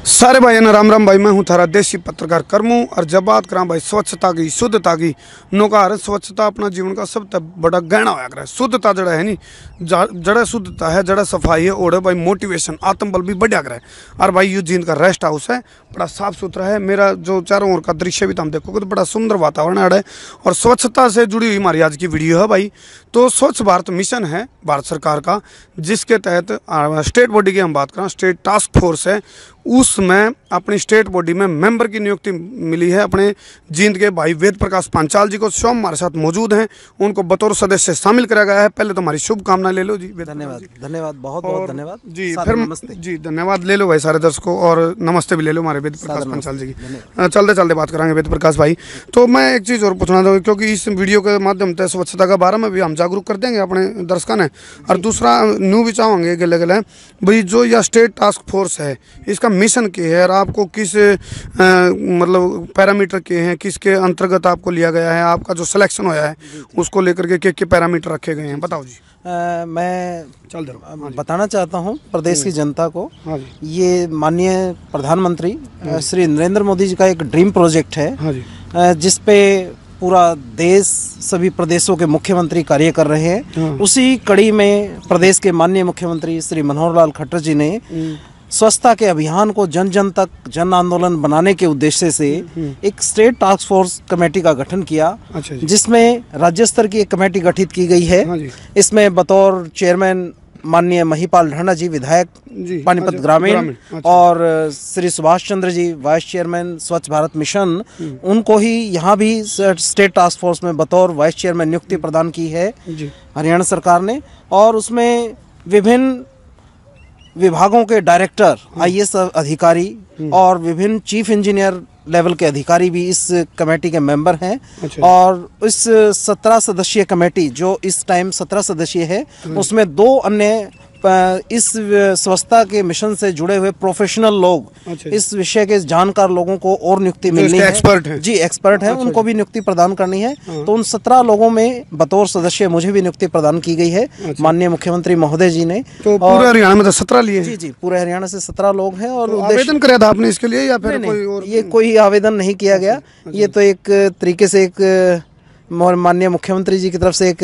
सारे भाई ना राम राम भाई। मैं हूँ थारा देसी पत्रकार करमू। और जब बात करा भाई स्वच्छता की शुद्धता की, नौकार स्वच्छता अपना जीवन का सबसे बड़ा गहना होया करे। शुद्धता जड़ा है नी, जड़ा शुद्धता है, जड़ा सफाई है, और भाई मोटिवेशन आत्मबल भी बढ़िया करे। और भाई यू जींद का रेस्ट हाउस है, बड़ा साफ सुथरा है। मेरा जो चारों ओर का दृश्य भी तुम देखोगे तो बड़ा सुंदर वातावरण है। और स्वच्छता से जुड़ी हुई हमारी आज की वीडियो है भाई। तो स्वच्छ भारत मिशन है भारत सरकार का, जिसके तहत स्टेट बॉडी की हम बात करें, स्टेट टास्क फोर्स है, उसमें अपनी स्टेट बॉडी में मेंबर की नियुक्ति मिली है अपने जींद के भाई वेद प्रकाश पांचाल जी को। स्वयं हमारे साथ मौजूद हैं, उनको बतौर सदस्य शामिल करा गया है। पहले तो हमारी शुभकामना ले लो जी। धन्यवाद, धन्यवाद, बहुत बहुत धन्यवाद जी। फिर नमस्ते जी, धन्यवाद ले लो भाई सारे दर्शकों, और नमस्ते भी ले लो हमारे वेद प्रकाश पांचाल जी की। चलते चलते बात करांगे वेद प्रकाश भाई। तो मैं एक चीज़ और पूछना था, क्योंकि इस वीडियो के माध्यम से स्वच्छता के बारे में भी हम जागरूक कर देंगे अपने दर्शकों ने। और दूसरा न्यू भी चाहेंगे कि लगे भाई जो यह स्टेट टास्क फोर्स है, इसका मिशन क्या है और आपको किस मतलब पैरामीटर के हैं, किसके अंतर्गत आपको लिया गया है, आपका जो सिलेक्शन होया है उसको लेकर के पैरामीटर रखे गए हैं, बताओ जी। मैं बताना चाहता हूं प्रदेश की जनता को, ये माननीय प्रधानमंत्री श्री नरेंद्र मोदी जी का एक ड्रीम प्रोजेक्ट है, जिस पे पूरा देश, सभी प्रदेशों के मुख्यमंत्री कार्य कर रहे हैं। उसी कड़ी में प्रदेश के माननीय मुख्यमंत्री श्री मनोहर लाल खट्टर जी ने स्वच्छता के अभियान को जन जन तक जन आंदोलन बनाने के उद्देश्य से एक स्टेट टास्क फोर्स कमेटी का गठन किया, जिसमें राज्य स्तर की एक कमेटी गठित की गई है। इसमें बतौर चेयरमैन माननीय महिपाल ढांडा जी, विधायक पानीपत ग्रामीण, और श्री सुभाष चंद्र जी, वाइस चेयरमैन स्वच्छ भारत मिशन, उनको ही यहाँ भी स्टेट टास्क फोर्स में बतौर वाइस चेयरमैन नियुक्ति प्रदान की है हरियाणा सरकार ने। और उसमें विभिन्न विभागों के डायरेक्टर, आईएएस अधिकारी और विभिन्न चीफ इंजीनियर लेवल के अधिकारी भी इस कमेटी के मेंबर हैं। और इस 17 सदस्यीय कमेटी, जो इस टाइम 17 सदस्यीय है, उसमें 2 अन्य इस स्वच्छता के मिशन से जुड़े हुए प्रोफेशनल लोग, इस विषय के जानकार लोगों को और नियुक्ति मिलनी है। एक्सपर्ट है जी, एक्सपर्ट है, उनको भी नियुक्ति प्रदान करनी है। तो उन 17 लोगों में बतौर सदस्य मुझे भी नियुक्ति प्रदान की गई है माननीय मुख्यमंत्री महोदय जी ने। तो पूरे हरियाणा में तो 17 लिए? जी जी, पूरे हरियाणा से 17 लोग हैं। और आवेदन किया था आपने इसके लिए या फिर कोई और? ये कोई आवेदन नहीं किया गया, ये तो एक तरीके से एक माननीय मुख्यमंत्री जी की तरफ से एक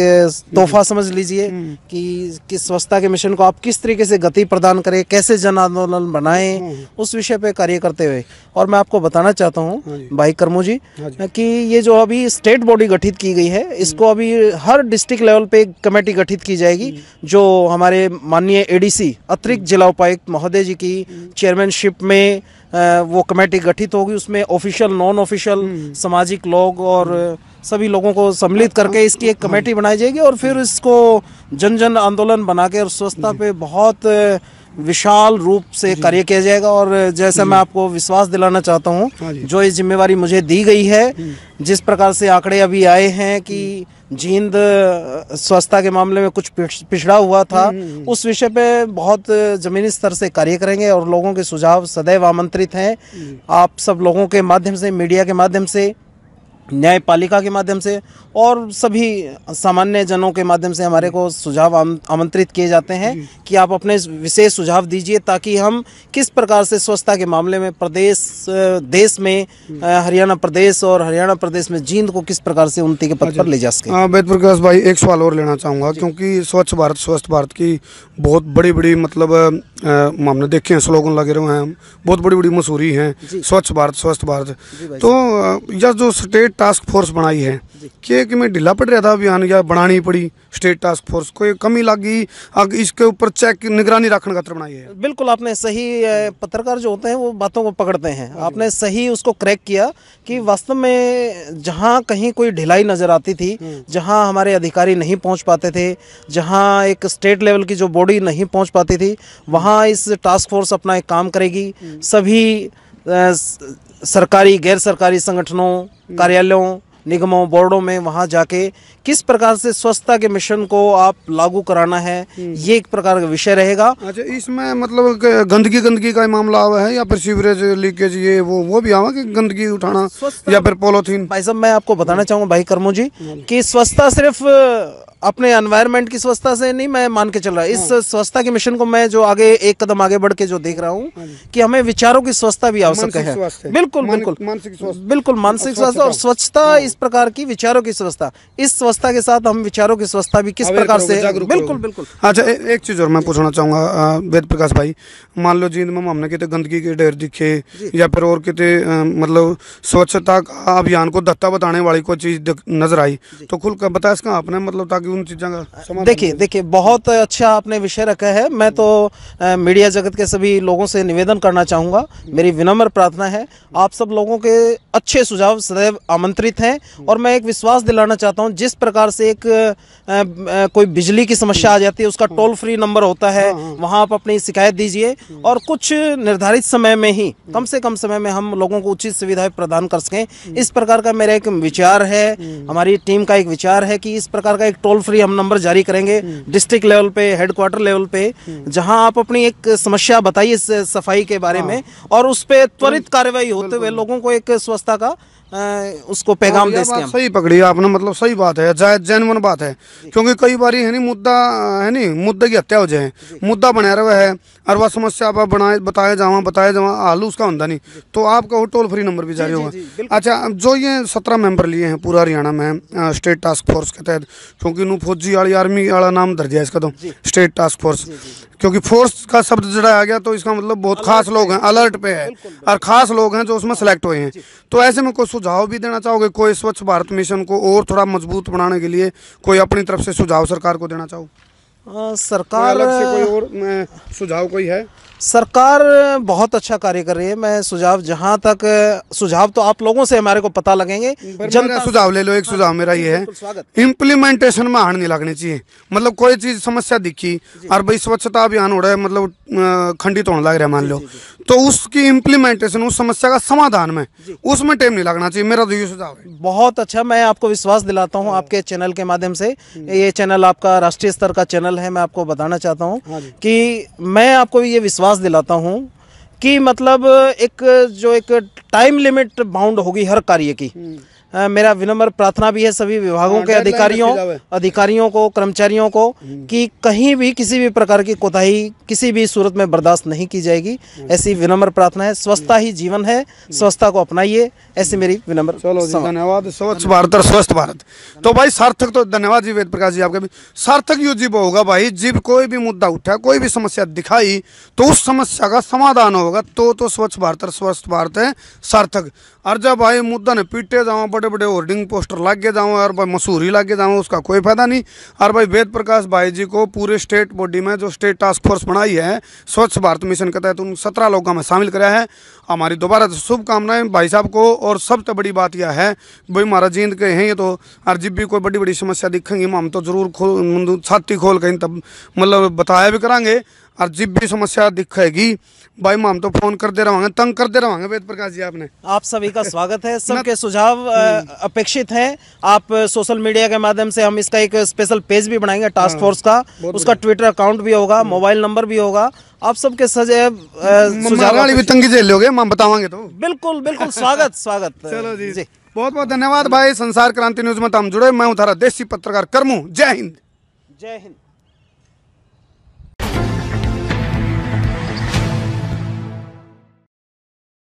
तोहफा समझ लीजिए कि स्वच्छता के मिशन को आप किस तरीके से गति प्रदान करें, कैसे जन आंदोलन बनाएं, उस विषय पे कार्य करते हुए। और मैं आपको बताना चाहता हूं भाई करमू जी कि ये जो अभी स्टेट बॉडी गठित की गई है, इसको अभी हर डिस्ट्रिक्ट लेवल पे एक कमेटी गठित की जाएगी, जो हमारे माननीय एडीसी अतिरिक्त जिला उपायुक्त महोदय जी की चेयरमैनशिप में वो कमेटी गठित होगी। उसमें ऑफिशियल, नॉन ऑफिशियल, सामाजिक लोग और सभी लोगों को सम्मिलित करके इसकी एक कमेटी बनाई जाएगी। और फिर इसको जन जन आंदोलन बना के और स्वच्छता पे बहुत विशाल रूप से कार्य किया जाएगा। और जैसे मैं आपको विश्वास दिलाना चाहता हूँ, जो ये जिम्मेवारी मुझे दी गई है, जिस प्रकार से आंकड़े अभी आए हैं कि जींद स्वच्छता के मामले में कुछ पिछड़ा हुआ था, उस विषय पे बहुत जमीनी स्तर से कार्य करेंगे। और लोगों के सुझाव सदैव आमंत्रित हैं। आप सब लोगों के माध्यम से, मीडिया के माध्यम से, न्यायपालिका के माध्यम से और सभी सामान्य जनों के माध्यम से हमारे को सुझाव आमंत्रित किए जाते हैं कि आप अपने विशेष सुझाव दीजिए, ताकि हम किस प्रकार से स्वच्छता के मामले में देश में हरियाणा प्रदेश और हरियाणा प्रदेश में जींद को किस प्रकार से उन्नति के पथ पर ले जा सके। वेद प्रकाश भाई, एक सवाल और लेना चाहूँगा, क्योंकि स्वच्छ भारत, स्वस्थ भारत की बहुत बड़ी बड़ी मतलब हमने देखे हैं, स्लोगन लगे रहे हैं, बहुत बड़ी बड़ी मशहूरी हैं, स्वच्छ भारत, स्वस्थ भारत। तो यह जो स्टेट टास्क फोर्स बनाई है, कि मैं ढीला पड़ रहा था अभियान या बनानी पड़ी स्टेट टास्क फोर्स, कोई कमी लगी, इसके ऊपर चेक निगरानी रखने का बनाई है? बिल्कुल, आपने सही, पत्रकार जो होते हैं वो बातों को पकड़ते हैं, आपने सही उसको क्रैक किया कि वास्तव में जहां कहीं कोई ढिलाई नजर आती थी, जहां हमारे अधिकारी नहीं पहुंच पाते थे, जहां एक स्टेट लेवल की जो बॉडी नहीं पहुंच पाती थी, वहां इस टास्क फोर्स अपना एक काम करेगी। सभी सरकारी, गैर सरकारी संगठनों, कार्यालयों, निगमों, बोर्डों में वहां जाके किस प्रकार से स्वच्छता के मिशन को आप लागू कराना है, ये एक प्रकार का विषय रहेगा। अच्छा, इसमें मतलब गंदगी का मामला आवा है या फिर सीवरेज लीकेज, ये वो भी आवा कि गंदगी उठाना या फिर पॉलीथीन? भाई साहब, मैं आपको बताना चाहूँगा भाई करमू जी कि स्वच्छता सिर्फ अपने एनवायरनमेंट की स्वच्छता से नहीं मैं मान के चल रहा, इस स्वच्छता के मिशन को मैं जो आगे एक कदम आगे बढ़ के जो देख रहा हूँ कि हमें विचारों की स्वच्छता भी आवश्यक है। बिल्कुल बिल्कुल बिल्कुल मानसिक स्वास्थ्य और स्वच्छता इस प्रकार की विचारों की स्वच्छता, इस स्वच्छता के साथ हम विचारों की स्वच्छता भी किस प्रकार से, बिल्कुल बिल्कुल। अच्छा एक चीज और मैं पूछना चाहूंगा वेद प्रकाश भाई, मान लो जींद में हमने कितने गंदगी के ढेर दिखे या फिर और कितने मतलब स्वच्छता का अभियान को धत्ता बताने वाली कोई चीज नजर आई तो खुल कर बता इसका आपने, मतलब ताकि उन चीजों का देखिए बहुत अच्छा आपने विषय रखा है। मैं तो मीडिया जगत के सभी लोगों से निवेदन करना चाहूँगा, मेरी विनम्र प्रार्थना है, आप सब लोगों के अच्छे सुझाव सदैव आमंत्रित हैं। और मैं एक विश्वास दिलाना चाहता हूँ, जिस प्रकार से एक कोई बिजली की समस्या आ जाती है, उसका टोल फ्री नंबर होता है, वहाँ आप अपनी शिकायत दीजिए और कुछ निर्धारित समय में ही, कम से कम समय में हम लोगों को उचित सुविधाएं प्रदान कर सकें। इस प्रकार का मेरा एक विचार है, हमारी टीम का एक विचार है कि इस प्रकार का एक टोल फ्री हम नंबर जारी करेंगे डिस्ट्रिक्ट लेवल पे, हेडक्वार्टर लेवल पे, जहां आप अपनी एक समस्या बताइए सफाई के बारे में और उस पे त्वरित कार्यवाही होते हुए लोगों को एक स्वच्छता का उसको पैगाम दे सकें। सही पकड़ी आपने, मतलब सही बात है, जायज जेन्युइन बात है, क्योंकि कई बार है नहीं मुद्दा है नहीं मुद्दे की हत्या हो जाए, मुद्दा बना रहा है और वह समस्या आप बताए जावा हाल उसका होता नहीं, तो आपका वो टोल फ्री नंबर भी जारी होगा। अच्छा, जो ये 17 मेंबर लिए हैं पूरा हरियाणा में स्टेट टास्क फोर्स के तहत, क्योंकि नू फौजी वाली आर्मी वाला नाम धर दिया इसका तो स्टेट टास्क फोर्स, क्योंकि फोर्स का शब्द जड़ा आ गया तो इसका मतलब बहुत खास लोग हैं, अलर्ट पे है और खास लोग हैं जो उसमें सेलेक्ट हुए हैं। तो ऐसे में कोई सुझाव भी देना चाहोगे, कोई स्वच्छ भारत मिशन को और थोड़ा मजबूत बनाने के लिए कोई अपनी तरफ से सुझाव सरकार को देना चाहो? सरकार अलग से कोई और सुझाव कोई है? सरकार बहुत अच्छा कार्य कर रही है। मैं सुझाव, जहां तक सुझाव तो आप लोगों से हमारे को पता लगेंगे, जनता सुझाव ले लो। एक सुझाव मेरा ये है, इम्प्लीमेंटेशन में हार नहीं लगनी चाहिए। मतलब कोई चीज समस्या दिखी और भाई स्वच्छता अभियान हो रहा है, मतलब खंडित होने लग रहा है मान लो, तो उसकी इम्प्लीमेंटेशन, उस समस्या का समाधान में उसमें टाइम नहीं लगना चाहिए। मेरा तो ये सुझाव है। बहुत अच्छा, मैं आपको विश्वास दिलाता हूँ आपके चैनल के माध्यम से, ये चैनल आपका राष्ट्रीय स्तर का चैनल है, मैं आपको बताना चाहता हूँ कि मैं आपको ये विश्वास दिलाता हूँ कि मतलब एक टाइम लिमिट बाउंड होगी हर कार्य की। मेरा विनम्र प्रार्थना भी है सभी विभागों के अधिकारियों को, कर्मचारियों को, कि कहीं भी किसी भी प्रकार की कोताही किसी भी सूरत में बर्दाश्त नहीं की जाएगी। ऐसी विनम्र प्रार्थना है। स्वच्छता ही जीवन है, स्वच्छता को अपनाइए, ऐसी मेरी विनम्र। चलो जी, धन्यवाद। स्वच्छ भारत और स्वस्थ भारत तो भाई सार्थक, तो धन्यवाद जी वेद प्रकाश जी, आपका भी सार्थक यू जीव होगा भाई। जीव कोई भी मुद्दा उठा, कोई भी समस्या दिखाई तो उस समस्या का समाधान होगा, तो स्वच्छ भारत और स्वस्थ भारत है सार्थक। और जब भाई मुद्दा ने पीटे जाओ, बड़े बड़े होर्डिंग पोस्टर लागे जाओ और भाई मशहूरी लागे जाओ, उसका कोई फायदा नहीं। और भाई वेद प्रकाश भाई जी को पूरे स्टेट बॉडी में जो स्टेट टास्क फोर्स बनाई है स्वच्छ भारत मिशन के तहत, उन 17 लोगों में शामिल कराया है। हमारी दोबारा शुभकामनाएं भाई साहब को। और सबसे बड़ी बात यह है भाई महाराज जींद के हैं ये तो, और जब भी कोई बड़ी बड़ी समस्या दिखेंगी हम तो जरूर छाती खोल कहीं तब मतलब बताया भी करांगे। और जब भी समस्या दिखेगी भाई हम तो फोन करते रहेंगे, तंग करते रहेंगे। वेद प्रकाश जी, आपने आप सभी का स्वागत है। सबके सुझाव अपेक्षित हैं। आप सोशल मीडिया के माध्यम से हम इसका एक स्पेशल पेज भी बनाएंगे टास्क फोर्स का, उसका ट्विटर अकाउंट भी होगा, मोबाइल नंबर भी होगा। आप सबके सजैव सुझाव भी तंगी झेल लोगे, हम बतावांगे तो बिल्कुल बिल्कुल स्वागत। चलो जी, बहुत बहुत धन्यवाद भाई। संसार क्रांति न्यूज में हम जुड़े। मैं हूँ थारा देसी पत्रकार करमू। जय हिंद। जय हिंद।